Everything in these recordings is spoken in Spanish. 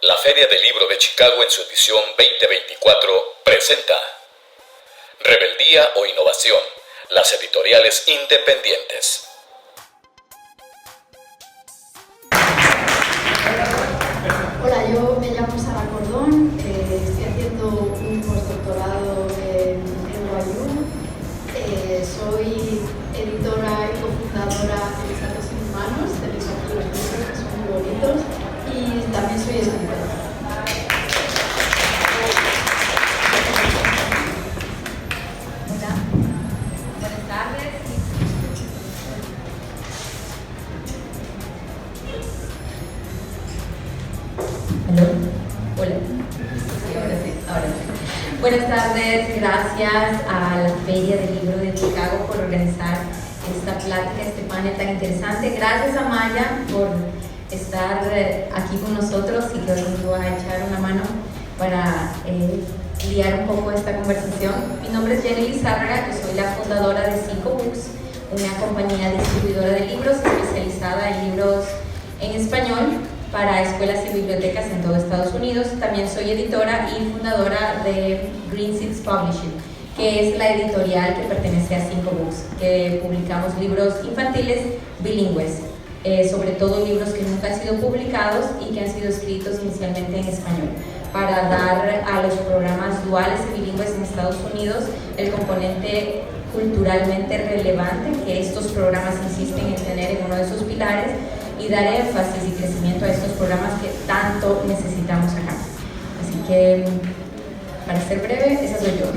La Feria del Libro de Chicago en su edición 2024 presenta Rebeldía o Innovación, las editoriales independientes. Hola, yo me llamo Sara Cordón, estoy haciendo un postdoctorado en NYU, soy editora y cofundadora de Lisardos Inhumanos, tenéis aquí los libros que son muy bonitos, y también soy escritora. Hola, buenas tardes. ¿Aló? Hola. Sí, ahora sí. Buenas tardes, gracias a la Feria del Libro de Chicago por organizar esta plática, este panel tan interesante. Gracias a Maya por estar aquí con nosotros y que hoy nos va a echar una mano para guiar un poco esta conversación. Mi nombre es Jenny Lizárraga, yo soy la fundadora de Cinco Books, una compañía distribuidora de libros especializada en libros en español para escuelas y bibliotecas en todo Estados Unidos. También soy editora y fundadora de Green Seeds Publishing, que es la editorial que pertenece a Cinco Books, que publicamos libros infantiles bilingües, sobre todo libros que nunca han sido publicados y que han sido escritos inicialmente en español, para dar a los programas duales y bilingües en Estados Unidos el componente culturalmente relevante que estos programas insisten en tener en uno de sus pilares, y dar énfasis y crecimiento a estos programas que tanto necesitamos acá. Así que, para ser breve, esa soy yo.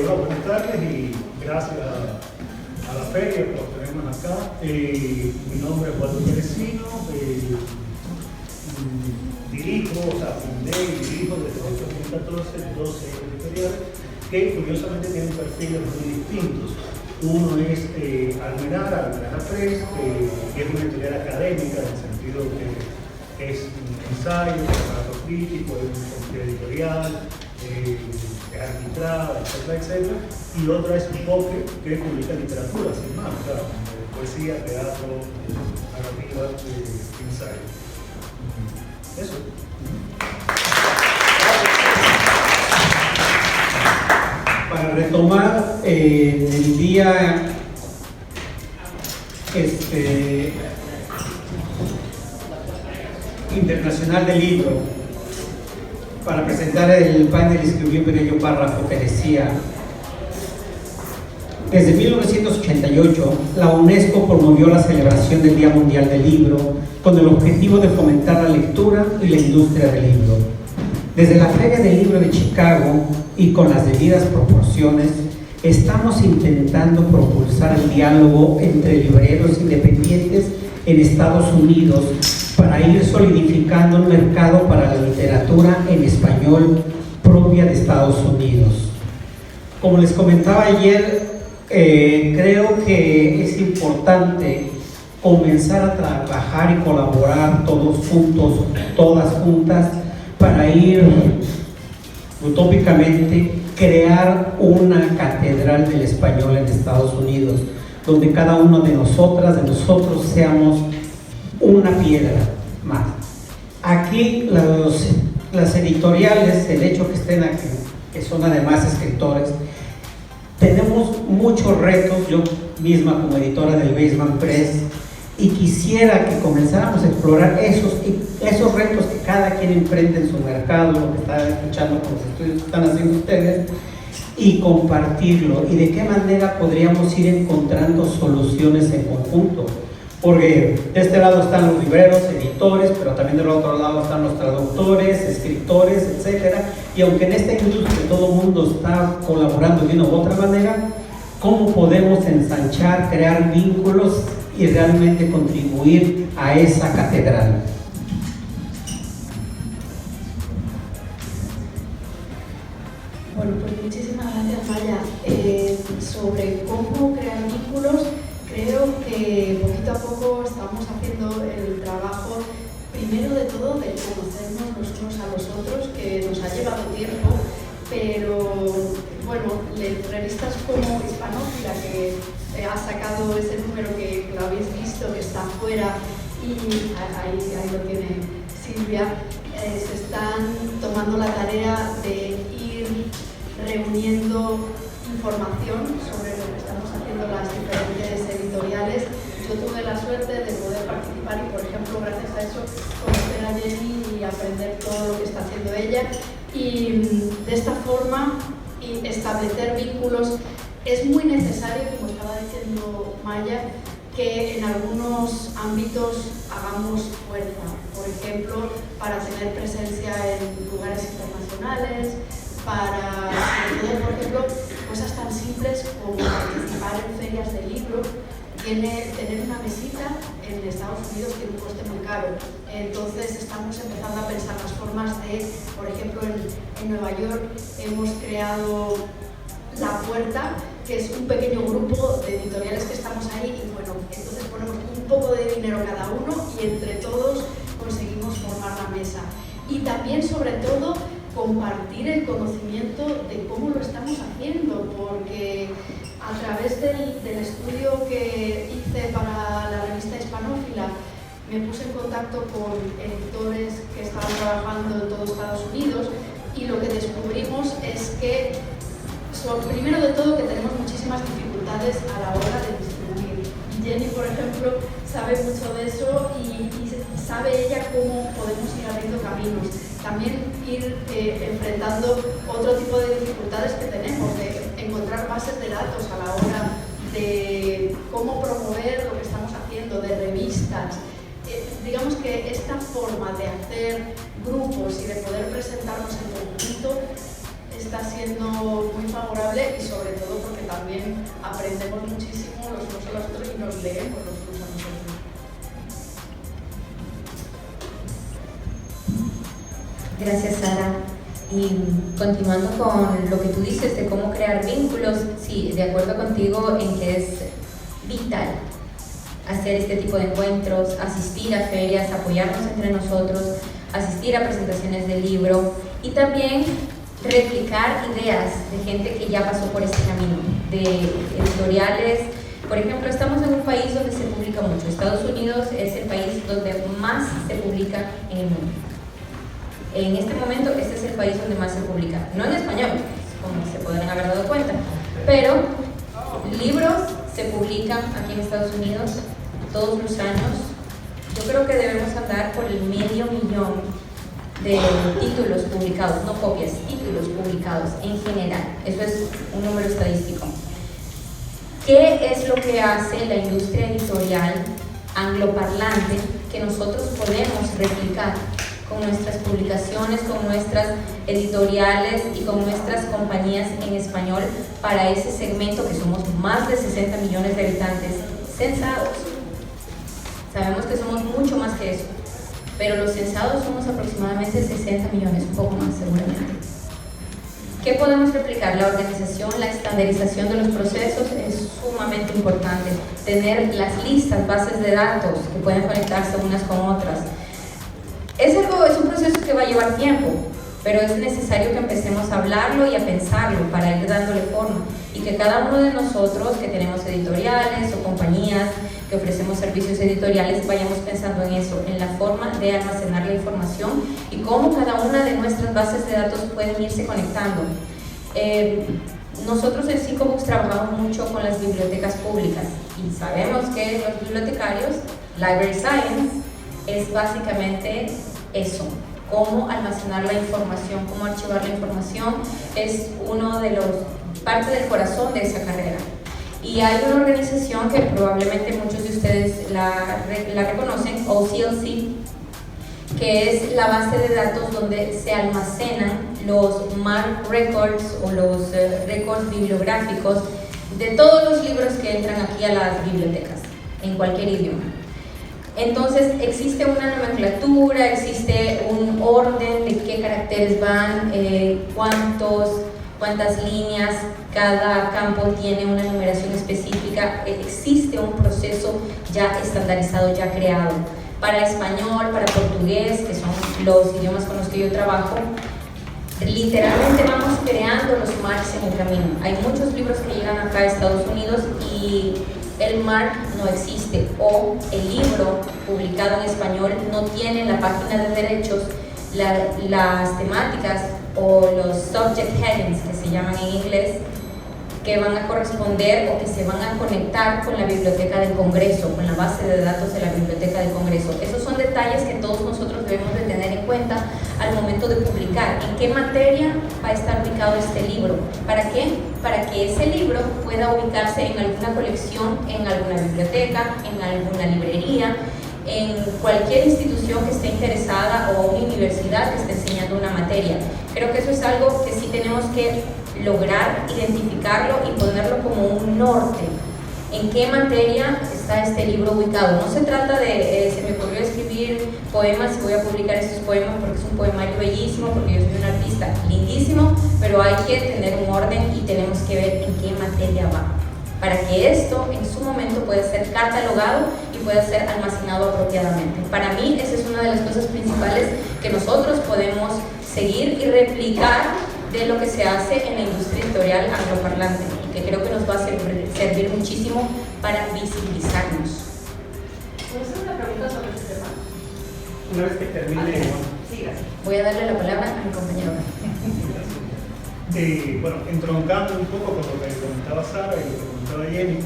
Hola, buenas tardes y gracias a la feria por tenernos acá. Mi nombre es Waldo Perecino, fundé y dirijo desde 2014 12 editoriales que curiosamente tienen perfiles muy distintos. Uno es Almenara Press, que es una editorial académica en el sentido que es un ensayo, un aparato crítico, es un sentido editorial, es arbitrada, etcétera. Y otra es Pocket, que publica literatura, sin más, o sea, poesía, teatro, narrativa, ensayo. Eso. Para retomar el día internacional del libro, para presentar el panel escribí un pequeño párrafo que decía: desde 1988, la UNESCO promovió la celebración del Día Mundial del Libro con el objetivo de fomentar la lectura y la industria del libro. Desde la Feria del Libro de Chicago y con las debidas proporciones, estamos intentando propulsar el diálogo entre libreros independientes en Estados Unidos para ir solidificando un mercado para la literatura en español propia de Estados Unidos. Como les comentaba ayer, creo que es importante comenzar a trabajar y colaborar todos juntos, todas juntas, para ir utópicamente crear una catedral del español en Estados Unidos, donde cada uno de nosotras, de nosotros, seamos una piedra más. Aquí las editoriales, el hecho que estén aquí, que son además escritores, tenemos muchos retos. Yo misma como editora del Basement Press, y quisiera que comenzáramos a explorar esos retos que cada quien emprende en su mercado, lo que está escuchando con los estudios que están haciendo ustedes, y compartirlo, y de qué manera podríamos ir encontrando soluciones en conjunto. Porque de este lado están los libreros, editores, pero también del otro lado están los traductores, escritores, etcétera. Y aunque en esta industria todo el mundo está colaborando de una u otra manera, ¿cómo podemos ensanchar, crear vínculos y realmente contribuir a esa catedral? Bueno, pues muchísimas gracias, Maya. Sobre cómo crear vínculos, creo que poquito a poco estamos haciendo el trabajo, primero de todo, de conocernos los unos a los otros, que nos ha llevado tiempo, pero bueno, revistas como Hispanófila, que ha sacado ese número que lo habéis visto, que está fuera, y ahí lo tiene Silvia, se están tomando la tarea de ir reuniendo información sobre lo que estamos haciendo las diferentes editoriales. Yo tuve la suerte de poder participar y, por ejemplo, gracias a eso, conocer a Jenny y aprender todo lo que está haciendo ella. Y de esta forma, y establecer vínculos, es muy necesario, como estaba diciendo Maya, que en algunos ámbitos hagamos fuerza. Por ejemplo, para tener presencia en lugares internacionales, para, sobre todo, por ejemplo, cosas tan simples como participar en ferias de libro. Tener una mesita en Estados Unidos tiene un coste muy caro. Entonces estamos empezando a pensar las formas de, por ejemplo, en Nueva York hemos creado La Puerta, que es un pequeño grupo de editoriales que estamos ahí, y bueno, entonces ponemos un poco de dinero cada uno y entre todos conseguimos formar la mesa. Y también, sobre todo, compartir el conocimiento de cómo lo estamos haciendo, porque a través del estudio que hice para la revista Hispanófila me puse en contacto con editores que estaban trabajando en todo Estados Unidos, y lo que descubrimos es que, primero de todo, que tenemos muchísimas dificultades a la hora de distribuir. Jenny, por ejemplo, sabe mucho de eso y sabe ella cómo podemos ir abriendo caminos. También ir enfrentando otro tipo de dificultades que tenemos, de encontrar bases de datos a la hora de cómo promover lo que estamos haciendo, de revistas. Digamos que esta forma de hacer grupos y de poder presentarnos en conjunto está siendo muy favorable, y sobre todo porque también aprendemos muchísimo los unos a los otros y nos leemos los unos a nosotros. Gracias, Sara. Y continuando con lo que tú dices de cómo crear vínculos, sí, de acuerdo contigo en que es vital hacer este tipo de encuentros, asistir a ferias, apoyarnos entre nosotros, asistir a presentaciones de libro y también replicar ideas de gente que ya pasó por este camino, de editoriales. Por ejemplo, estamos en un país donde se publica mucho. Estados Unidos es el país donde más se publica en el mundo. En este momento, este es el país donde más se publica, no en español, como se podrán haber dado cuenta, pero libros se publican aquí en Estados Unidos todos los años. Yo creo que debemos andar por el 500,000 de títulos publicados, no copias, títulos publicados en general. Eso es un número estadístico. ¿Qué es lo que hace la industria editorial angloparlante que nosotros podemos replicar con nuestras publicaciones, con nuestras editoriales y con nuestras compañías en español para ese segmento que somos más de 60 millones de habitantes censados? Sabemos que somos mucho más que eso, pero los censados somos aproximadamente 60 millones, un poco más seguramente. ¿Qué podemos replicar? La organización, la estandarización de los procesos es sumamente importante. Tener las listas, bases de datos que pueden conectarse unas con otras. Es un proceso que va a llevar tiempo, pero es necesario que empecemos a hablarlo y a pensarlo para ir dándole forma, y que cada uno de nosotros que tenemos editoriales o compañías que ofrecemos servicios editoriales vayamos pensando en eso, en la forma de almacenar la información y cómo cada una de nuestras bases de datos pueden irse conectando. Nosotros en Psychobooks trabajamos mucho con las bibliotecas públicas y sabemos que los bibliotecarios, Library Science, es básicamente eso, cómo almacenar la información, cómo archivar la información, es parte del corazón de esa carrera. Y hay una organización que probablemente muchos de ustedes la reconocen, OCLC, que es la base de datos donde se almacenan los MARC records o los récords bibliográficos de todos los libros que entran aquí a las bibliotecas, en cualquier idioma. Entonces existe una nomenclatura, existe un orden de qué caracteres van, cuántas líneas, cada campo tiene una numeración específica, existe un proceso ya estandarizado, ya creado. Para español, para portugués, que son los idiomas con los que yo trabajo, literalmente vamos creando los marcos en el camino. Hay muchos libros que llegan acá a Estados Unidos y el MARC no existe o el libro publicado en español no tiene en la página de derechos las temáticas o los subject headings que se llaman en inglés, que van a corresponder o que se van a conectar con la Biblioteca del Congreso, con la base de datos de la Biblioteca del Congreso. Esos son detalles que todos nosotros debemos de tener en cuenta al momento de publicar. ¿En qué materia va a estar ubicado este libro? ¿Para qué? Para que ese libro pueda ubicarse en alguna colección, en alguna biblioteca, en alguna librería, en cualquier institución que esté interesada o una universidad que esté enseñando una materia. Creo que eso es algo que sí tenemos que lograr identificarlo y ponerlo como un norte. ¿En qué materia está este libro ubicado? No se trata de, se me ocurrió escribir poemas y voy a publicar estos poemas porque es un poemario bellísimo, porque yo soy un artista lindísimo, pero hay que tener un orden y tenemos que ver en qué materia va, para que esto en su momento pueda ser catalogado y pueda ser almacenado apropiadamente. Para mí esa es una de las cosas principales que nosotros podemos seguir y replicar de lo que se hace en la industria editorial angloparlante, y que creo que nos va a servir muchísimo para visibilizarnos. ¿Puedo hacer una pregunta sobre este tema? Una vez que termine... Sí, gracias. Voy a darle la palabra a mi compañero. Bueno, entroncando un poco con lo que comentaba Sara y lo que comentaba Jenny,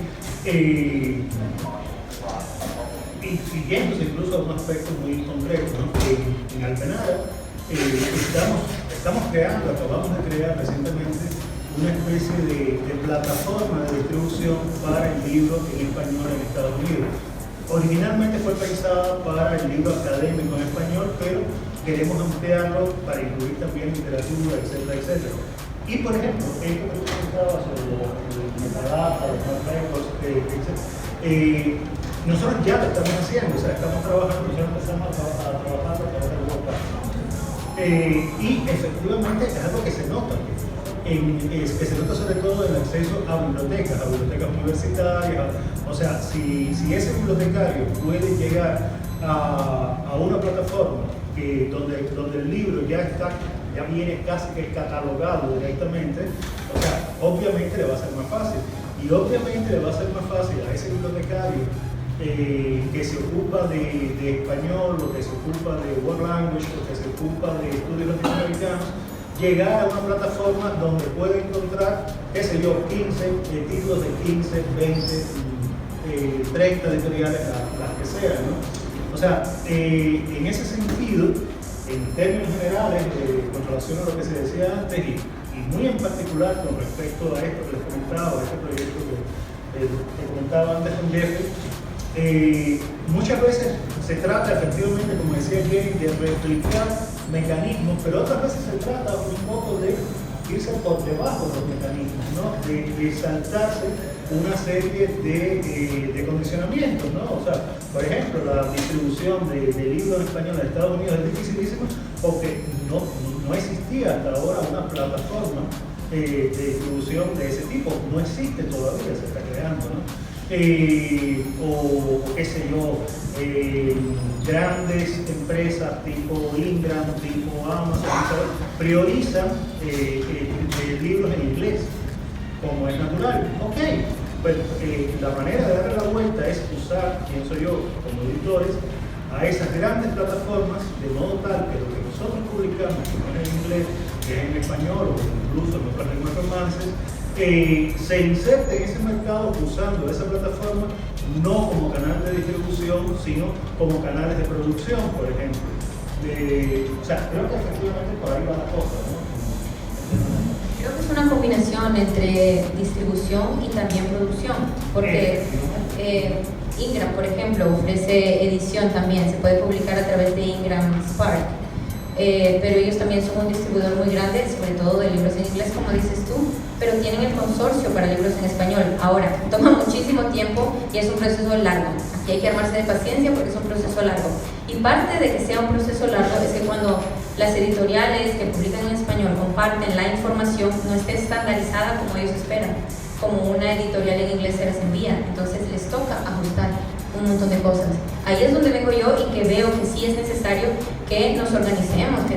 y siguiéndose incluso a un aspecto muy concreto, ¿no? En Alpenara estamos creando, acabamos de crear recientemente una especie de plataforma de distribución para el libro en español en Estados Unidos. Originalmente fue pensada para el libro académico en español, pero queremos ampliarlo para incluir también literatura, etcétera, etcétera. Y por ejemplo, esto que tú comentabas sobre el metadata, los records, etc. Nosotros ya lo estamos haciendo, o sea, estamos trabajando, nosotros empezamos a trabajar a través de WordPress. Y efectivamente es algo que se nota, que se nota sobre todo el acceso a bibliotecas universitarias. O sea, si ese bibliotecario puede llegar a una plataforma donde el libro ya viene casi que catalogado directamente, o sea, obviamente le va a ser más fácil. Y obviamente le va a ser más fácil a ese bibliotecario que se ocupa de español, o que se ocupa de World Language, o que se ocupa de estudios latinoamericanos, llegar a una plataforma donde puede encontrar, qué sé yo, 15 títulos de 15, 20, 30 editoriales, las que sean, ¿no? O sea, en ese sentido, en términos generales, con relación a lo que se decía antes, y muy en particular con respecto a esto que les comentaba, a este proyecto que comentaba antes con Jeffrey, muchas veces se trata efectivamente, como decía Jenny, de replicar mecanismos, pero otras veces se trata un poco de irse por debajo de los mecanismos, ¿no? de saltarse una serie de condicionamientos, ¿no? O sea, por ejemplo, la distribución de libros en español en Estados Unidos es dificilísima porque no existía hasta ahora una plataforma de distribución de ese tipo, no existe todavía, se está creando, ¿no? O qué sé yo, grandes empresas tipo Ingram, tipo Amazon, ¿sabes? Priorizan libros en inglés, como es natural. Ok, pues la manera de darle la vuelta es usar, pienso yo, como editores, a esas grandes plataformas, de modo tal que lo que nosotros publicamos, que no es en inglés, que es en español o incluso en otras lenguas romances, se inserte en ese mercado usando esa plataforma no como canal de distribución, sino como canales de producción, por ejemplo. O sea, creo que efectivamente por ahí va la cosa, ¿no? Creo que es una combinación entre distribución y también producción, porque Ingram, por ejemplo, ofrece edición también, se puede publicar a través de Ingram Spark, pero ellos también son un distribuidor muy grande, sobre todo de libros en inglés, como dices tú, pero tienen el consorcio para libros en español. Ahora, toma muchísimo tiempo y es un proceso largo. Aquí hay que armarse de paciencia porque es un proceso largo. Y parte de que sea un proceso largo es que cuando las editoriales que publican en español comparten la información, no esté estandarizada como ellos esperan, como una editorial en inglés se las envía. Entonces les toca ajustar un montón de cosas. Ahí es donde vengo yo y que veo que sí es necesario que nos organicemos, que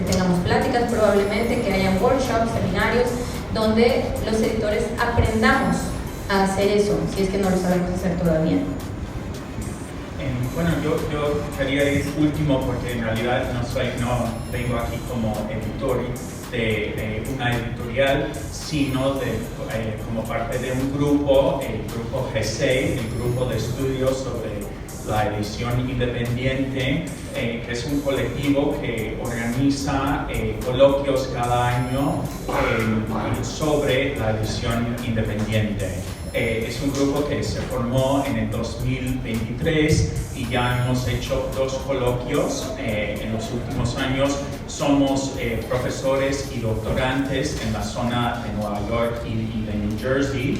tengamos pláticas probablemente, que hayan workshops, seminarios, donde los editores aprendamos a hacer eso, si es que no lo sabemos hacer todavía? Bueno, yo quería ir último porque en realidad no vengo aquí como editor de una editorial, sino como parte de un grupo, el grupo G6, el grupo de estudios sobre la edición independiente, que es un colectivo que organiza coloquios cada año sobre la edición independiente. Es un grupo que se formó en el 2023 y ya hemos hecho 2 coloquios en los últimos años. Somos profesores y doctorantes en la zona de Nueva York y de New Jersey.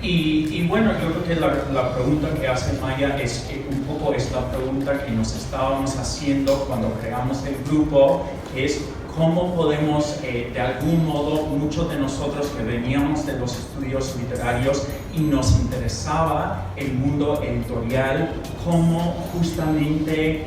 Y bueno, yo creo que la pregunta que hace Maya es un poco la pregunta que nos estábamos haciendo cuando creamos el grupo, que es cómo podemos, de algún modo, muchos de nosotros que veníamos de los estudios literarios y nos interesaba el mundo editorial, cómo justamente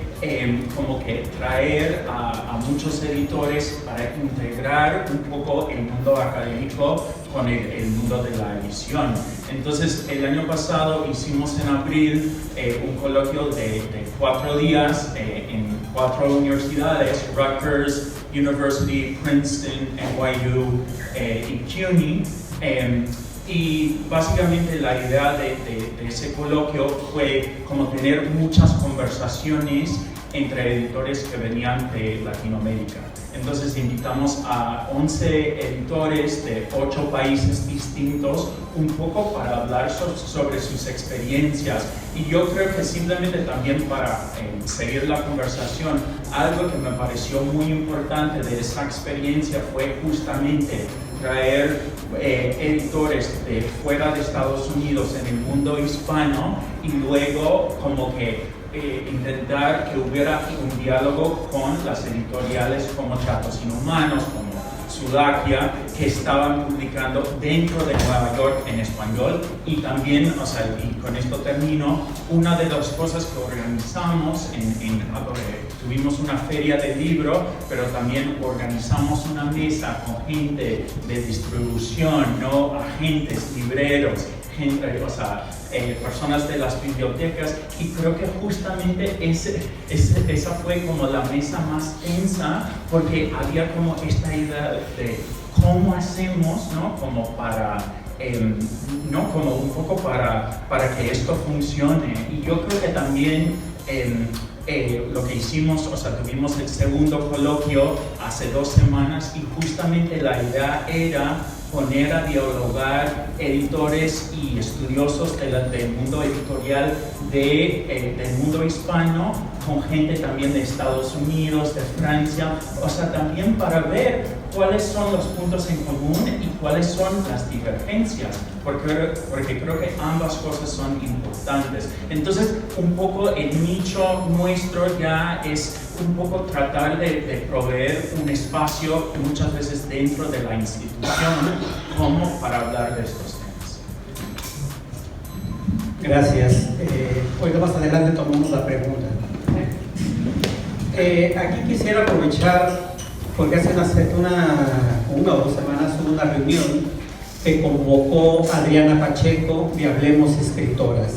como que traer a muchos editores para integrar un poco el mundo académico con el mundo de la edición. Entonces, el año pasado hicimos en abril un coloquio de 4 días en 4 universidades: Rutgers University, Princeton, NYU y CUNY. Y básicamente la idea de ese coloquio fue como tener muchas conversaciones entre editores que venían de Latinoamérica. Entonces invitamos a 11 editores de 8 países distintos, un poco para hablar sobre sus experiencias. Y yo creo que simplemente también para seguir la conversación, algo que me pareció muy importante de esa experiencia fue justamente traer editores de fuera de Estados Unidos en el mundo hispano y luego como que intentar que hubiera un diálogo con las editoriales como Chatos Inhumanos, como Sudakia, que estaban publicando dentro de Nueva York en español. Y también, o sea, y con esto termino, una de las cosas que organizamos, tuvimos una feria del libro, pero también organizamos una mesa con gente de distribución, ¿no? Agentes, libreros, gente, o sea, personas de las bibliotecas, y creo que justamente esa fue como la mesa más tensa, porque había como esta idea de cómo hacemos, ¿no? Como para, ¿no? Como un poco para que esto funcione. Y yo creo que también lo que hicimos, o sea, tuvimos el segundo coloquio hace 2 semanas y justamente la idea era poner a dialogar editores y estudiosos del mundo editorial del mundo hispano con gente también de Estados Unidos, de Francia, o sea, también para ver cuáles son los puntos en común y cuáles son las divergencias, porque creo que ambas cosas son importantes. Entonces, un poco el nicho nuestro ya es un poco tratar de proveer un espacio muchas veces dentro de la institución como para hablar de estos temas. Gracias. Ahorita más adelante tomamos la pregunta. Aquí quisiera aprovechar, porque hace una o 2 semanas hubo una reunión que convocó Adriana Pacheco de Hablemos Escritoras.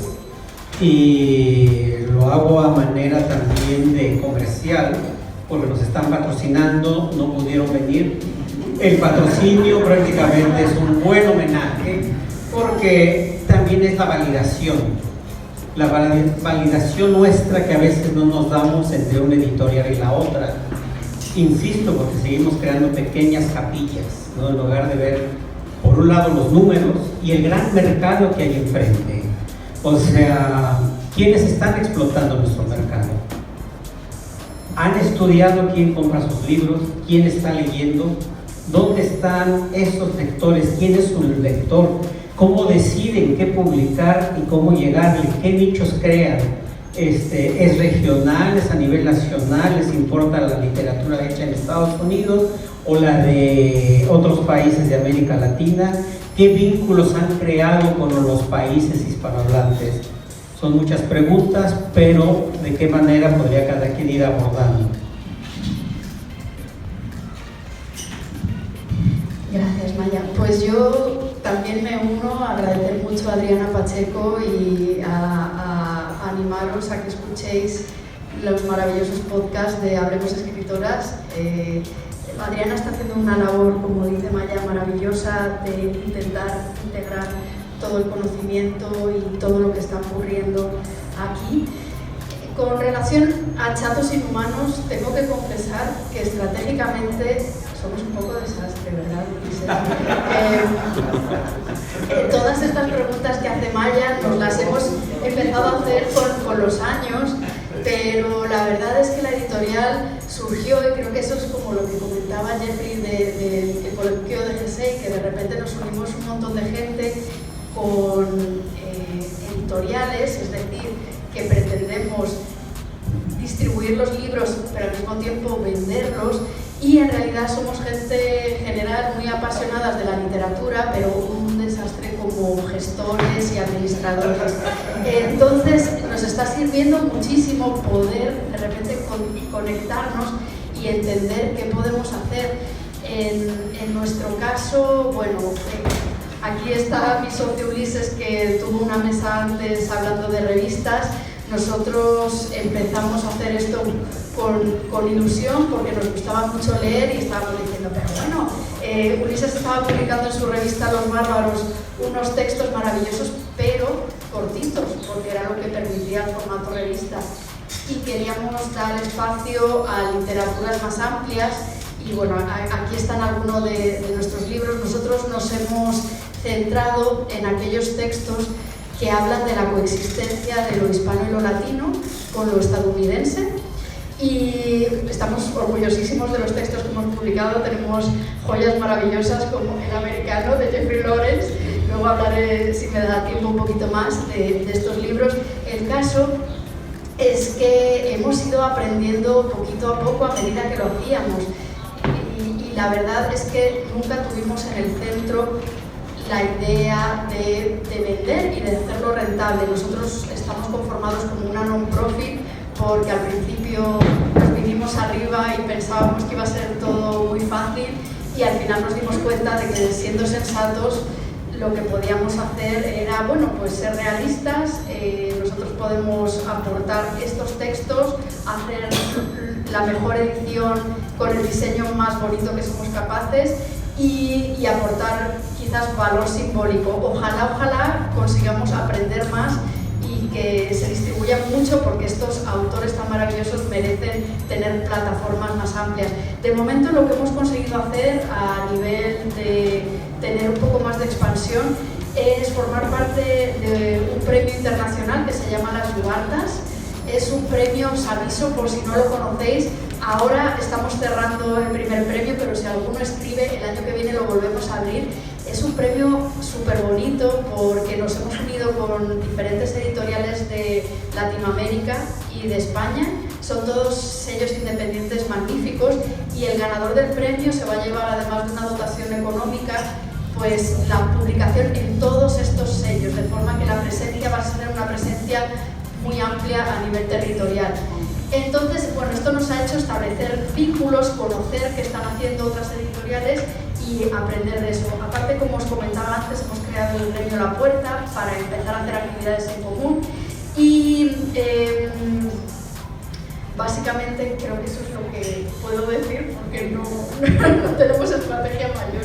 Y lo hago a manera también de comercial, porque nos están patrocinando, no pudieron venir. El patrocinio prácticamente es un buen homenaje, porque también es la validación nuestra que a veces no nos damos entre una editorial y la otra. Insisto, porque seguimos creando pequeñas capillas, ¿no? En lugar de ver por un lado los números y el gran mercado que hay enfrente. O sea, ¿quiénes están explotando nuestro mercado? ¿Han estudiado quién compra sus libros? ¿Quién está leyendo? ¿Dónde están esos lectores? ¿Quién es un lector? ¿Cómo deciden qué publicar y cómo llegarle? ¿Qué nichos crean? ¿Es regional? ¿Es a nivel nacional? ¿Les importa la literatura hecha en Estados Unidos o la de otros países de América Latina? ¿Qué vínculos han creado con los países hispanohablantes? Son muchas preguntas, pero ¿de qué manera podría cada quien ir abordando? Gracias, Maya. Pues yo también me uno a agradecer mucho a Adriana Pacheco y a animaros a que escuchéis los maravillosos podcasts de Hablemos Escritoras. Adriana está haciendo una labor, como dice Maya, maravillosa de intentar integrar todo el conocimiento y todo lo que está ocurriendo aquí. Con relación a Chatos Inhumanos, tengo que confesar que estratégicamente somos un poco desastre, ¿verdad, Ulises? Todas estas preguntas que hace Maya nos las hemos empezado a hacer con los años, pero la verdad es que la editorial surgió, y creo que eso es como lo que comentaba Jeffrey del coloquio de G6, que de repente nos unimos un montón de gente con editoriales, es decir, que pretendemos distribuir los libros pero al mismo tiempo venderlos, y en realidad somos gente en general muy apasionadas de la literatura, pero un desastre como gestores y administradores. Entonces nos está sirviendo muchísimo poder de repente conectarnos y entender qué podemos hacer. En nuestro caso, bueno, aquí está mi socio Ulises, que tuvo una mesa antes hablando de revistas. Nosotros empezamos a hacer esto con ilusión porque nos gustaba mucho leer y estábamos diciendo, pero bueno, Ulises estaba publicando en su revista Los Bárbaros unos textos maravillosos, pero cortitos, porque era lo que permitía el formato revista. Y queríamos dar espacio a literaturas más amplias. Y bueno, aquí están algunos de nuestros libros. Nosotros nos hemos centrado en aquellos textos que hablan de la coexistencia de lo hispano y lo latino con lo estadounidense, y estamos orgullosísimos de los textos que hemos publicado. Tenemos joyas maravillosas como El Americano de Jeffrey Lawrence. Luego hablaré, si me da tiempo, un poquito más de estos libros. El caso es que hemos ido aprendiendo poquito a poco a medida que lo hacíamos, y la verdad es que nunca tuvimos en el centro la idea de vender y de hacerlo rentable. Nosotros estamos conformados como una non-profit porque al principio nos vinimos arriba y pensábamos que iba a ser todo muy fácil, y al final nos dimos cuenta de que, siendo sensatos, lo que podíamos hacer era, bueno, pues ser realistas. Nosotros podemos aportar estos textos, hacer la mejor edición con el diseño más bonito que somos capaces, y aportar quizás valor simbólico. Ojalá consigamos aprender más y que se distribuya mucho, porque estos autores tan maravillosos merecen tener plataformas más amplias. De momento, lo que hemos conseguido hacer a nivel de tener un poco más de expansión es formar parte de un premio internacional que se llama Las Duartas. Es un premio, os aviso por si no lo conocéis. Ahora estamos cerrando el primer premio, pero si alguno escribe, el año que viene lo volvemos a abrir. Es un premio súper bonito porque nos hemos unido con diferentes editoriales de Latinoamérica y de España. Son todos sellos independientes magníficos, y el ganador del premio se va a llevar, además de una dotación económica, pues la publicación en todos estos sellos, de forma que la presencia va a ser una presencia muy amplia a nivel territorial. Entonces, bueno, esto nos ha hecho establecer vínculos, conocer qué están haciendo otras editoriales y aprender de eso. Aparte, como os comentaba antes, hemos creado el premio La Puerta para empezar a hacer actividades en común, y básicamente creo que eso es lo que puedo decir, porque no tenemos estrategia mayor.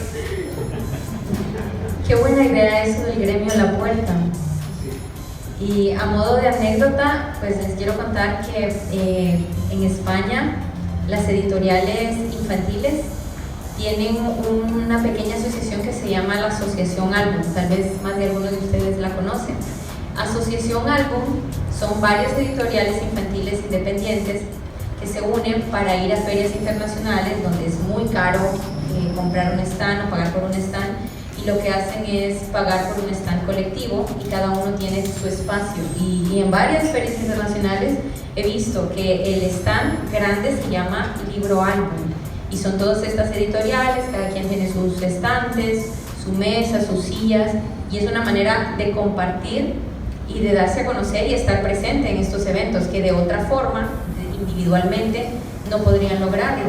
Qué buena idea eso del gremio La Puerta. Y a modo de anécdota, pues les quiero contar que en España las editoriales infantiles tienen una pequeña asociación que se llama la Asociación Álbum. Tal vez más de algunos de ustedes la conocen. Asociación Álbum son varias editoriales infantiles independientes que se unen para ir a ferias internacionales donde es muy caro comprar un stand o pagar por un stand. Y lo que hacen es pagar por un stand colectivo, y cada uno tiene su espacio. Y en varias ferias internacionales he visto que el stand grande se llama Libro Álbum, y son todas estas editoriales, cada quien tiene sus estantes, su mesa, sus sillas, y es una manera de compartir y de darse a conocer y estar presente en estos eventos que de otra forma, individualmente, no podrían lograrlo.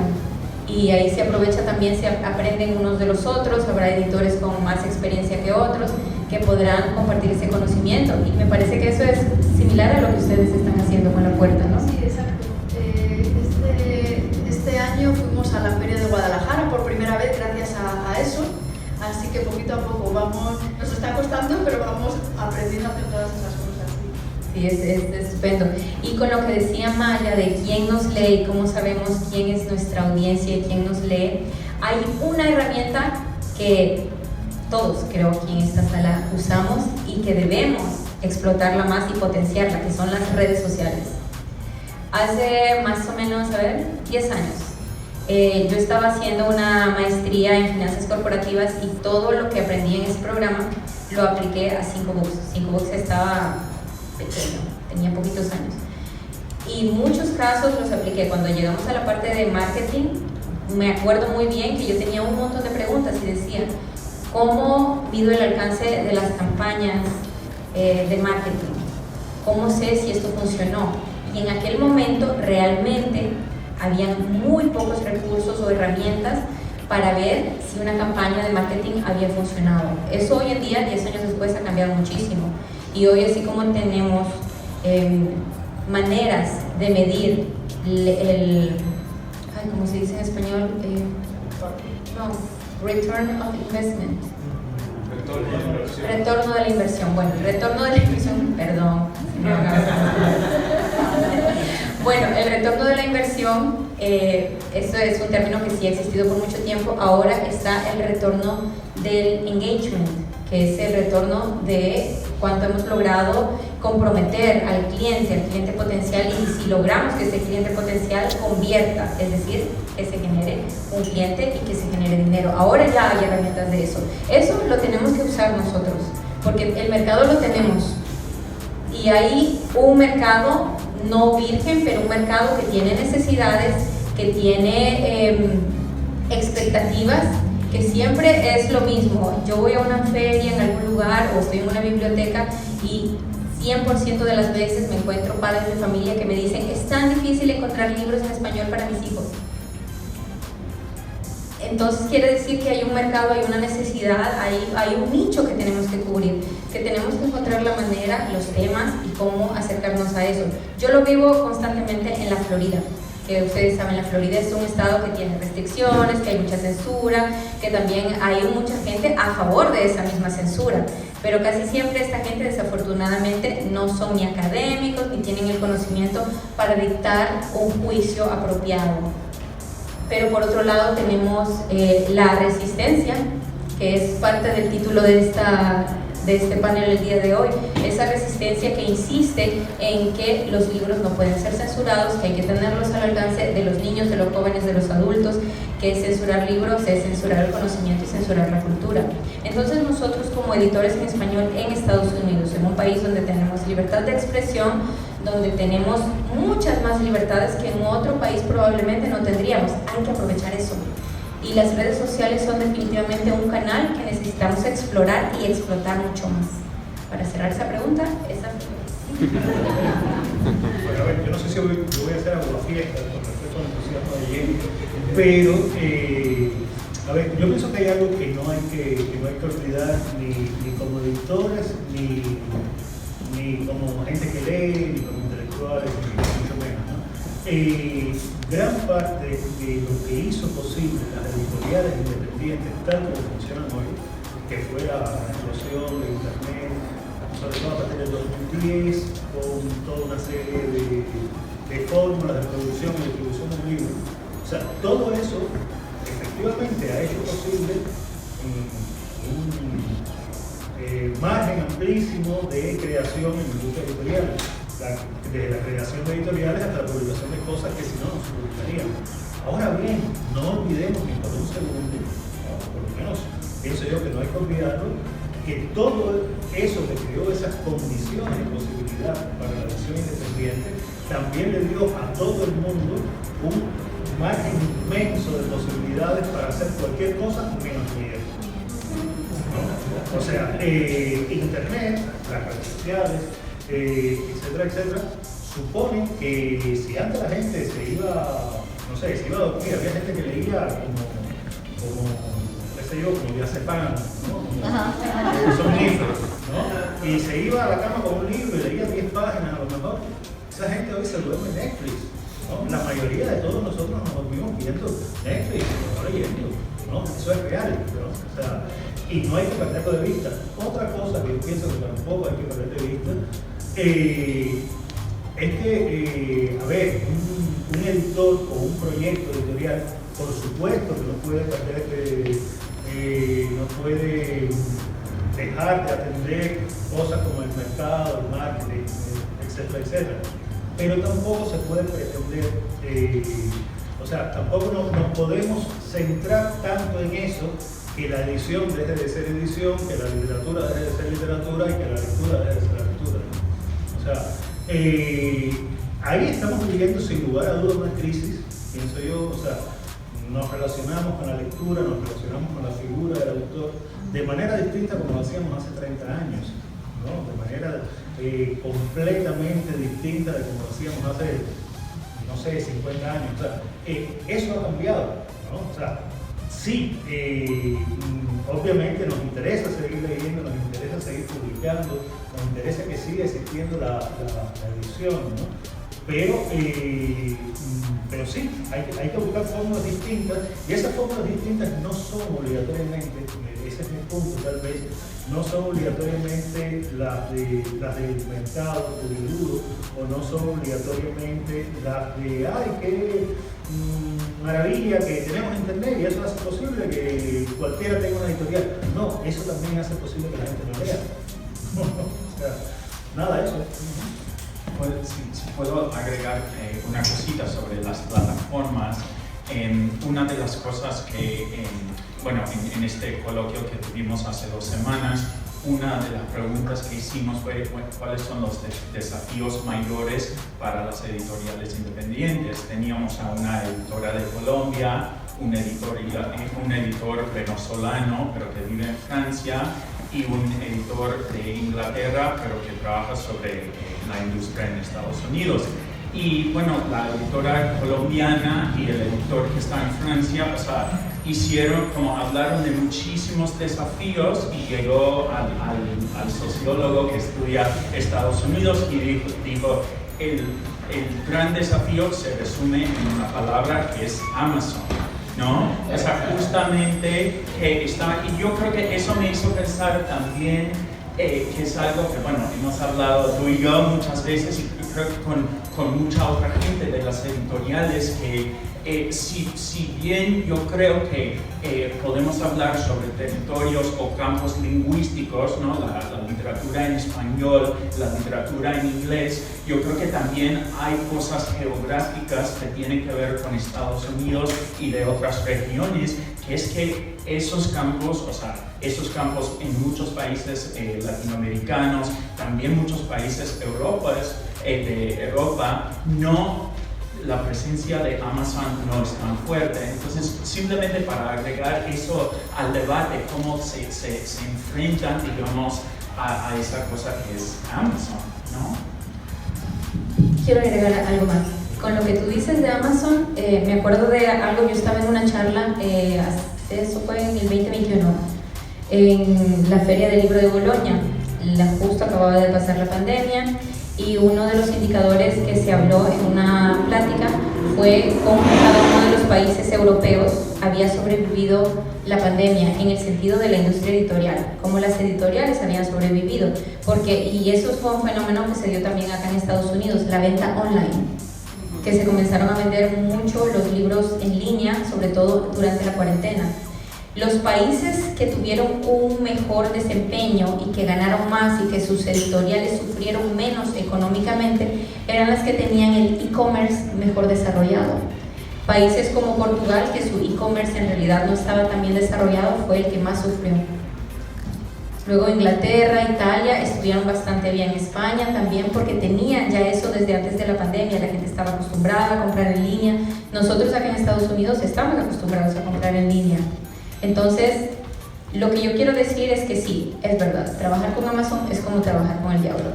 y ahí se aprovecha también, se aprenden unos de los otros, habrá editores con más experiencia que otros que podrán compartir ese conocimiento, y me parece que eso es similar a lo que ustedes están haciendo con La Puerta, ¿no? Sí, exacto. Este año fuimos a la Feria de Guadalajara por primera vez gracias a eso, así que poquito a poco nos está costando, pero vamos aprendiendo a hacer todas esas cosas. Sí, es estupendo. Y con lo que decía Maya de quién nos lee y cómo sabemos quién es nuestra audiencia y quién nos lee, hay una herramienta que todos, creo, aquí en esta sala usamos y que debemos explotarla más y potenciarla, que son las redes sociales. Hace más o menos, 10 años, yo estaba haciendo una maestría en finanzas corporativas y todo lo que aprendí en ese programa lo apliqué a 5books. 5books estaba pequeño, tenía poquitos años. Y muchos casos los apliqué. Cuando llegamos a la parte de marketing, me acuerdo muy bien que yo tenía un montón de preguntas y decía, ¿cómo mido el alcance de las campañas de marketing? ¿Cómo sé si esto funcionó? Y en aquel momento realmente habían muy pocos recursos o herramientas para ver si una campaña de marketing había funcionado. Eso hoy en día, 10 años después, ha cambiado muchísimo. Y hoy, así como tenemos maneras de medir ¿cómo se dice en español? Return of investment. Retorno de la inversión. Bueno, el retorno de la inversión, perdón. Bueno, el retorno de la inversión, eso es un término que sí ha existido por mucho tiempo. Ahora está el retorno del engagement, que es el retorno de cuánto hemos logrado comprometer al cliente potencial, y si logramos que ese cliente potencial convierta, es decir, que se genere un cliente y que se genere dinero. Ahora ya hay herramientas de eso. Eso lo tenemos que usar nosotros, porque el mercado lo tenemos. Y hay un mercado no virgen, pero un mercado que tiene necesidades, que tiene expectativas, que siempre es lo mismo. Yo voy a una feria en algún lugar o estoy en una biblioteca y 100% de las veces me encuentro padres de familia que me dicen, es tan difícil encontrar libros en español para mis hijos. Entonces quiere decir que hay un mercado, hay una necesidad, hay un nicho que tenemos que cubrir, que tenemos que encontrar la manera, los temas y cómo acercarnos a eso. Yo lo vivo constantemente en la Florida, que ustedes saben, la Florida es un estado que tiene restricciones, que hay mucha censura, que también hay mucha gente a favor de esa misma censura, pero casi siempre esta gente desafortunadamente no son ni académicos ni tienen el conocimiento para dictar un juicio apropiado. Pero por otro lado tenemos la resistencia, que es parte del título de este panel el día de hoy, esa resistencia que insiste en que los libros no pueden ser censurados, que hay que tenerlos al alcance de los niños, de los jóvenes, de los adultos, que censurar libros es censurar el conocimiento y censurar la cultura. Entonces nosotros como editores en español en Estados Unidos, en un país donde tenemos libertad de expresión, donde tenemos muchas más libertades que en otro país probablemente no tendríamos, hay que aprovechar eso. Y las redes sociales son definitivamente un canal que necesitamos explorar y explotar mucho más. Para cerrar esa pregunta, Bueno, a ver, yo no sé si yo voy a hacer alguna fiesta con respecto al entusiasmo de Jenny, pero a ver, yo pienso que hay algo que no hay que olvidar ni como editores, ni como gente que lee, ni como intelectuales, ni mucho menos, ¿no? Gran parte de lo que hizo posible las editoriales independientes, tal como funcionan hoy, que fue la explosión de Internet, sobre todo a partir del 2010, con toda una serie de fórmulas de producción y distribución del libro. O sea, todo eso efectivamente ha hecho posible un margen amplísimo de creación en la industria editorial, desde la creación de editoriales hasta la publicación de cosas que si no se publicarían. Ahora bien, no olvidemos ni por un segundo, por lo menos pienso yo que no hay que olvidarlo, que todo eso que creó esas condiciones de posibilidad para la edición independiente también le dio a todo el mundo un margen inmenso de posibilidades para hacer cualquier cosa menos miedo. ¿No? O sea, Internet, las redes sociales, etcétera, etcétera, suponen que si antes la gente se iba no sé, se iba a dormir, había gente que leía como qué sé yo, como diazepam, ¿no? Como somníferos, ¿no? Y se iba a la cama con un libro y leía 10 páginas a lo mejor. Esa gente hoy se duerme en Netflix, ¿no? La mayoría de todos nosotros nos dormimos viendo Netflix, no leyendo, ¿no? Eso es real, ¿no? O sea, y no hay que perderlo de vista. Otra cosa que yo pienso que tampoco hay que perder de vista es que, a ver, un editor o un proyecto editorial, por supuesto que no puede perder no puede dejar de atender cosas como el mercado, el marketing, etcétera, etcétera. Pero tampoco se puede pretender, o sea, tampoco nos podemos centrar tanto en eso, que la edición deje de ser edición, que la literatura deje de ser literatura y que la lectura deje de ser lectura. O sea, ahí estamos viviendo sin lugar a dudas una crisis, pienso yo. O sea, nos relacionamos con la lectura, nos relacionamos con la figura del autor de manera distinta como lo hacíamos hace 30 años, ¿no? De manera completamente distinta de como lo hacíamos hace, no sé, 50 años. O sea, eso ha cambiado, ¿no? O sea, sí, obviamente nos interesa seguir leyendo, nos interesa seguir publicando, nos interesa que siga existiendo la edición, ¿no? Pero sí, hay que buscar fórmulas distintas, y esas fórmulas distintas no son obligatoriamente, ese es mi punto tal vez, no son obligatoriamente las del mercado duro, o no son obligatoriamente las de, ay, qué maravilla que tenemos internet y eso hace posible que cualquiera tenga una editorial. No, eso también hace posible que la gente no lea. O sea, nada, eso. Pues, si puedo agregar una cosita sobre las plataformas. Una de las cosas que, en este coloquio que tuvimos hace 2 semanas, una de las preguntas que hicimos fue cuáles son los desafíos mayores para las editoriales independientes. Teníamos a una editora de Colombia, un editor venezolano, pero que vive en Francia, y un editor de Inglaterra, pero que trabaja sobre la industria en Estados Unidos. Y bueno, la editora colombiana y el editor que está en Francia, o sea, hablaron de muchísimos desafíos, y llegó al sociólogo que estudia Estados Unidos y dijo el gran desafío se resume en una palabra que es Amazon, ¿no? O sea, justamente y yo creo que eso me hizo pensar también que es algo que, bueno, hemos hablado tú y yo muchas veces, y creo que con mucha otra gente de las editoriales, que si bien yo creo que podemos hablar sobre territorios o campos lingüísticos, ¿no? La literatura en español, la literatura en inglés, yo creo que también hay cosas geográficas que tienen que ver con Estados Unidos y de otras regiones, que es que esos campos en muchos países latinoamericanos, también muchos países de Europa, la presencia de Amazon no es tan fuerte. Entonces, simplemente para agregar eso al debate, cómo se enfrentan, digamos, a esa cosa que es Amazon, ¿no? Quiero agregar algo más. Con lo que tú dices de Amazon, me acuerdo de algo. Yo estaba en una charla, eso fue en el 2021, en la Feria del Libro de Bolonia. Justo acababa de pasar la pandemia, y uno de los indicadores que se habló en una plática fue cómo cada uno de los países europeos había sobrevivido la pandemia en el sentido de la industria editorial, cómo las editoriales habían sobrevivido, y eso fue un fenómeno que se dio también acá en Estados Unidos, la venta online, que se comenzaron a vender mucho los libros en línea, sobre todo durante la cuarentena. Los países que tuvieron un mejor desempeño y que ganaron más y que sus editoriales sufrieron menos económicamente eran las que tenían el e-commerce mejor desarrollado. Países como Portugal, que su e-commerce en realidad no estaba tan bien desarrollado, fue el que más sufrió. Luego Inglaterra, Italia estuvieron bastante bien. España también, porque tenían ya eso desde antes de la pandemia. La gente estaba acostumbrada a comprar en línea. Nosotros acá en Estados Unidos estamos acostumbrados a comprar en línea. Entonces, lo que yo quiero decir es que sí, es verdad, trabajar con Amazon es como trabajar con el diablo,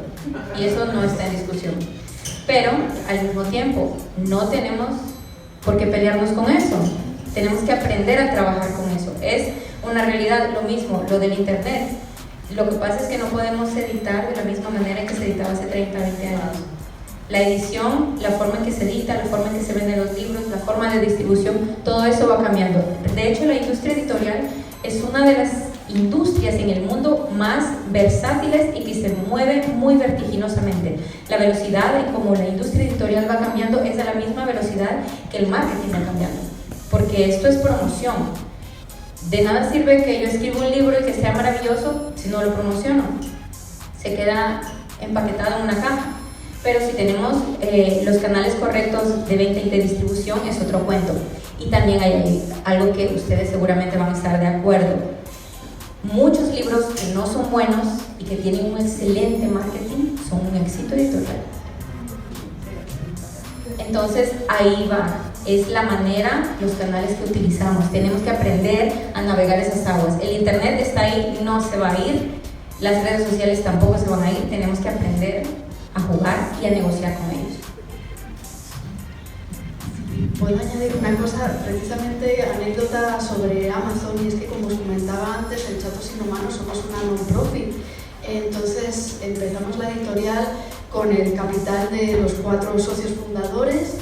y eso no está en discusión. Pero, al mismo tiempo, no tenemos ¿Por qué pelearnos con eso? Tenemos que aprender a trabajar con eso. Es una realidad, lo mismo, lo del internet. Lo que pasa es que no podemos editar de la misma manera en que se editaba hace 30, 20 años. La edición, la forma en que se edita, la forma en que se venden los libros, la forma de distribución, todo eso va cambiando. De hecho, la industria editorial es una de las industrias en el mundo más versátiles y que se mueve muy vertiginosamente. La velocidad en cómo la industria editorial va cambiando es a la misma velocidad que el marketing va cambiando, porque esto es promoción. De nada sirve que yo escriba un libro y que sea maravilloso si no lo promociono. Se queda empaquetado en una caja. Pero si tenemos los canales correctos de venta y de distribución, es otro cuento. Y también hay algo que ustedes seguramente van a estar de acuerdo. Muchos libros que no son buenos y que tienen un excelente marketing son un éxito editorial. Entonces ahí va, es la manera, los canales que utilizamos. Tenemos que aprender a navegar esas aguas. El internet está ahí, no se va a ir. Las redes sociales tampoco se van a ir. Tenemos que aprender a jugar y a negociar con ellos. Puedo añadir una cosa, precisamente anécdota sobre Amazon, y es que, como os comentaba antes, en Chatos Inhumanos somos una non-profit. Entonces empezamos la editorial con el capital de los 4 socios fundadores,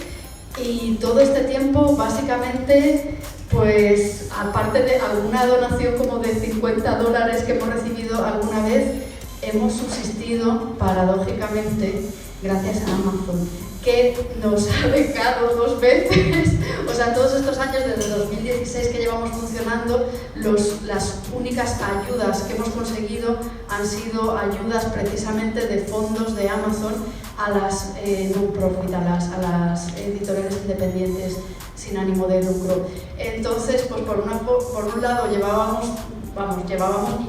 y todo este tiempo básicamente, pues aparte de alguna donación como de $50 que hemos recibido alguna vez, hemos subsistido paradójicamente gracias a Amazon, que nos ha becado 2 veces. O sea, todos estos años, desde 2016 que llevamos funcionando, las únicas ayudas que hemos conseguido han sido ayudas precisamente de fondos de Amazon a las non-profit, a las editoriales independientes sin ánimo de lucro. Entonces, pues por un lado llevamos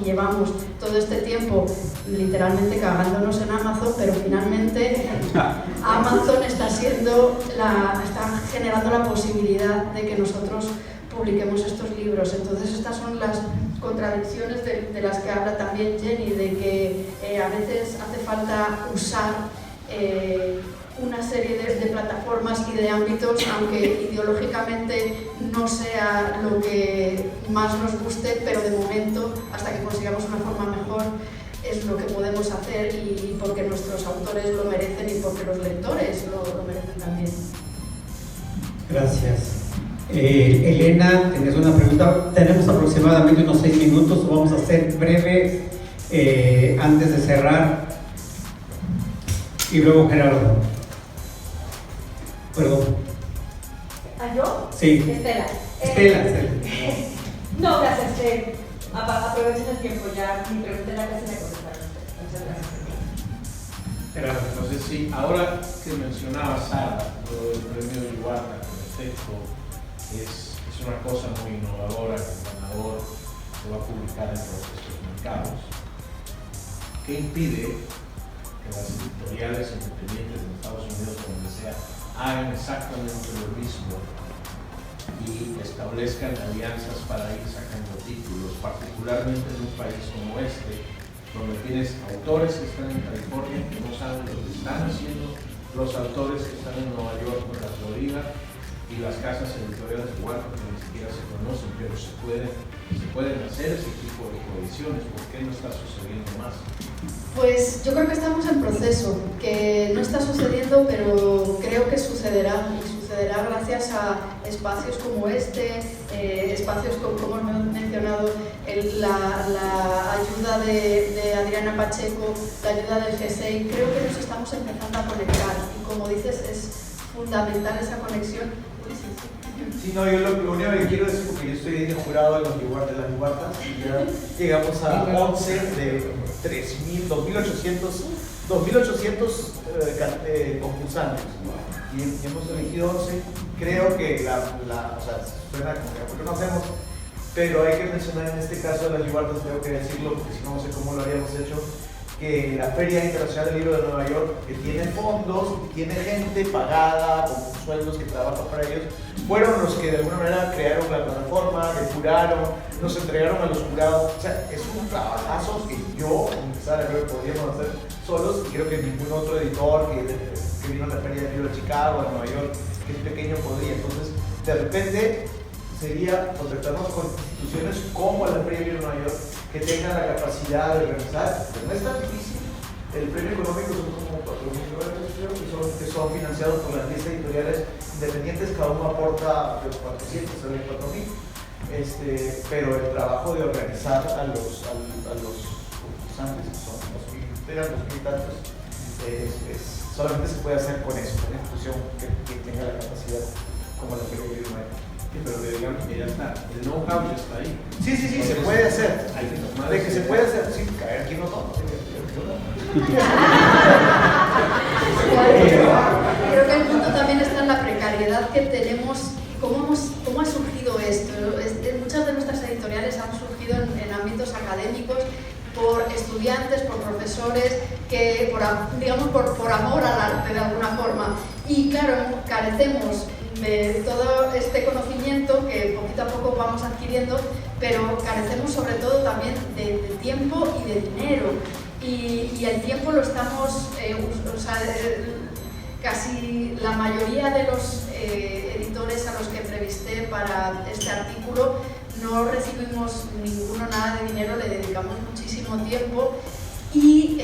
y llevamos todo este tiempo literalmente cagándonos en Amazon, pero finalmente Amazon está generando la posibilidad de que nosotros publiquemos estos libros. Entonces estas son las contradicciones de las que habla también Jenny, de que a veces hace falta usar una serie de plataformas y de ámbitos, aunque ideológicamente no sea lo que más nos guste, pero de momento, hasta que consigamos una forma mejor, es lo que podemos hacer, y porque nuestros autores lo merecen y porque los lectores lo merecen también. Gracias. Elena, ¿tienes una pregunta? Tenemos aproximadamente unos 6 minutos, vamos a ser breves antes de cerrar. Y luego Gerardo. Perdón. ¿A yo? Sí. Estela. Estela. No, gracias. Aprovechen el tiempo, ya mi pregunta en la clase me contestaron. Muchas gracias. Gerardo, no sé si ahora que mencionaba Sara, lo del premio de Iguarda, en efecto, es una cosa muy innovadora que el ganador se va a publicar en todos estos mercados. ¿Qué impide que las editoriales independientes de Estados Unidos o donde sea hagan exactamente lo mismo y establezcan alianzas para ir sacando títulos, particularmente en un país como este, donde tienes autores que están en California que no saben lo que están haciendo los autores que están en Nueva York o en la Florida, y las casas editoriales igual, porque ni siquiera se conocen, pero se pueden hacer ese tipo de coediciones. ¿Por qué no está sucediendo más? Pues yo creo que estamos en proceso, que no está sucediendo, pero creo que sucederá, y sucederá gracias a espacios como este, espacios como hemos mencionado, la ayuda de Adriana Pacheco, la ayuda del G6. Creo que nos estamos empezando a conectar, y como dices, es fundamental esa conexión. Sí, no, yo lo único que quiero decir, porque yo estoy ahí de jurado de las Iguardas, y ya llegamos a 11 de 2.800 concursantes, y hemos elegido 11. Creo que o sea, suena como que no hacemos, pero hay que mencionar en este caso de las Iguardas, tengo que decirlo, porque si no, no sé cómo lo habríamos hecho, que la Feria Internacional del Libro de Nueva York, que tiene fondos, tiene gente pagada con sueldos que trabaja para ellos, fueron los que de alguna manera crearon la plataforma, depuraron, nos entregaron a los jurados. O sea, es un trabajazo que yo, en Sara, creo que podríamos hacer solos, y creo que ningún otro editor que que vino a la Feria del Libro de Chicago, a Nueva York, que es pequeño podría. Entonces, de repente sería contactarnos con instituciones como la Feria del Libro de Nueva York que tengan la capacidad de organizar. Pero no es tan difícil. El premio económico son como 4.000 dólares que son financiados por las 10 editoriales independientes, cada uno aporta de 400, salen 4.000. Pero el trabajo de organizar a los concursantes, que son eran 2.000 y tantos, solamente se puede hacer con eso, con una institución que tenga la capacidad como la que yo vivo. Sí, pero digamos que ya está, el know-how ya está ahí. Sí, se puede hacer. De que se puede hacer, sí, caer aquí no toma. Creo que el punto también está en la precariedad que tenemos. ¿Cómo ha surgido esto? Muchas de nuestras editoriales han surgido en ámbitos académicos por estudiantes, por profesores, que por amor al arte de alguna forma. Y claro, carecemos de todo este conocimiento que poquito a poco vamos adquiriendo, pero carecemos sobre todo también de tiempo y de dinero. Y el tiempo lo estamos, casi la mayoría de los editores a los que entrevisté para este artículo no recibimos nada de dinero, le dedicamos muchísimo tiempo y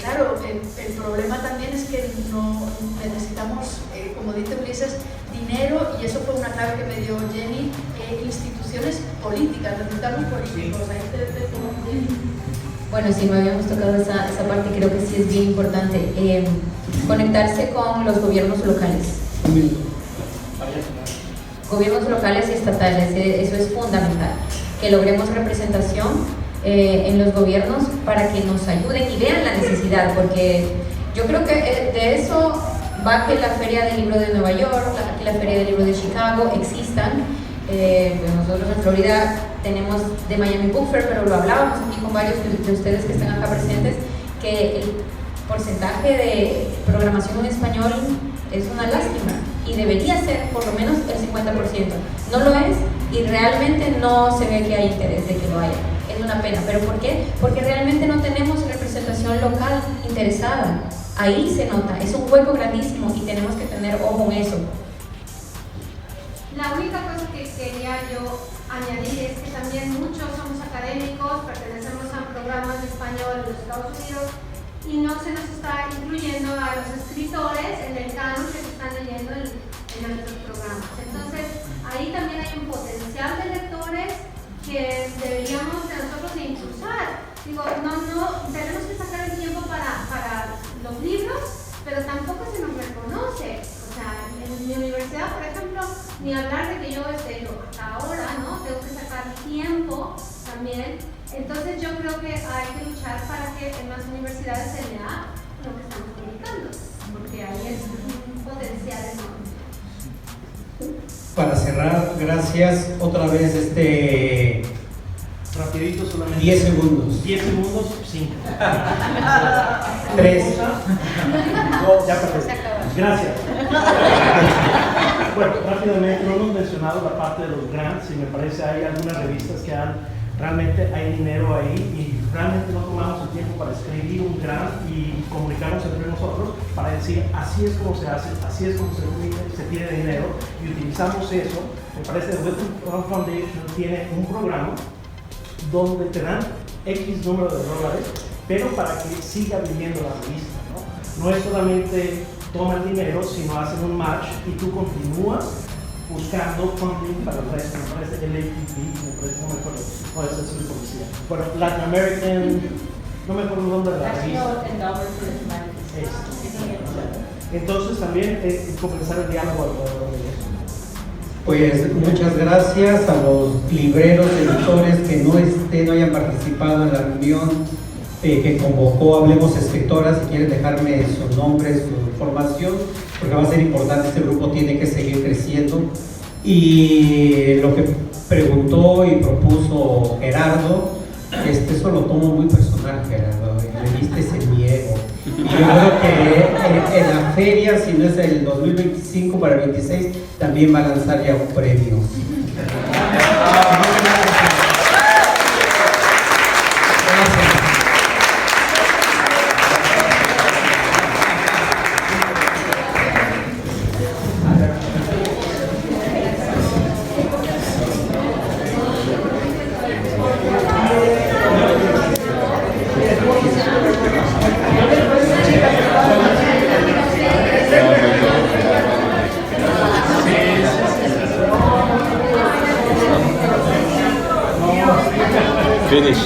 claro, el problema también es que no necesitamos, como dice Ulises, dinero, y eso fue una clave que me dio Jenny, instituciones políticas, necesitamos políticos. Bueno, sí, no habíamos tocado esa parte, creo que sí es bien importante. Conectarse con los gobiernos locales. Gobiernos locales y estatales, eso es fundamental. Que logremos representación en los gobiernos para que nos ayuden y vean la necesidad, porque yo creo que de eso va que la Feria del Libro de Nueva York, que la Feria del Libro de Chicago existan. Nosotros en Florida tenemos de Miami Book Fair, pero lo hablábamos aquí con varios de ustedes que están acá presentes, que el porcentaje de programación en español es una lástima y debería ser por lo menos el 50%. No lo es y realmente no se ve que hay interés de que lo haya. Es una pena. ¿Pero por qué? Porque realmente no tenemos representación local interesada. Ahí se nota, es un hueco grandísimo y tenemos que tener ojo en eso. La única cosa que quería yo añadir es que también muchos somos académicos, pertenecemos a programas de español en los Estados Unidos y no se nos está incluyendo a los escritores en el canon que se están leyendo en nuestros programas. Entonces, ahí también hay un potencial de lectores que deberíamos de nosotros de impulsar. Digo, tenemos que sacar el tiempo para los libros, pero tampoco se nos reconoce. O sea, en mi universidad, por ejemplo, ni hablar de que yo hasta ahora, ¿no? Tengo que sacar tiempo también. Entonces yo creo que hay que luchar para que en las universidades se lea lo que estamos publicando, porque ahí es un potencial enorme. Para cerrar, gracias otra vez Rapidito solamente. 10 segundos. 10 segundos, 5. 3. Ya perfecto. Gracias. Bueno, rápidamente, no hemos mencionado la parte de los grants y me parece hay algunas revistas que realmente hay dinero ahí y realmente no tomamos el tiempo para escribir un grant y comunicarnos entre nosotros para decir así es como se hace, así es como se tiene dinero y utilizamos eso. Me parece que The Wellcome Foundation tiene un programa donde te dan X número de dólares, pero para que siga viviendo la revista, ¿no? No es solamente toma el dinero, sino hacen un match y tú continúas buscando funding para el resto. Me parece el APP, me parece, no me acuerdo, no es el policía. Bueno, Latin American, no me acuerdo el nombre de la revista. Entonces también comenzar el diálogo alrededor de eso. Pues muchas gracias a los libreros, editores que no hayan participado en la reunión que convocó Hablemos Escritoras. Si quieren dejarme su nombre, su información, porque va a ser importante, este grupo tiene que seguir creciendo. Y lo que preguntó y propuso Gerardo, eso lo tomo muy personal, Gerardo, me diste ese miedo. Y yo creo que en la feria, si no es el 2025 para el 26, también va a lanzar ya un premio. Finish.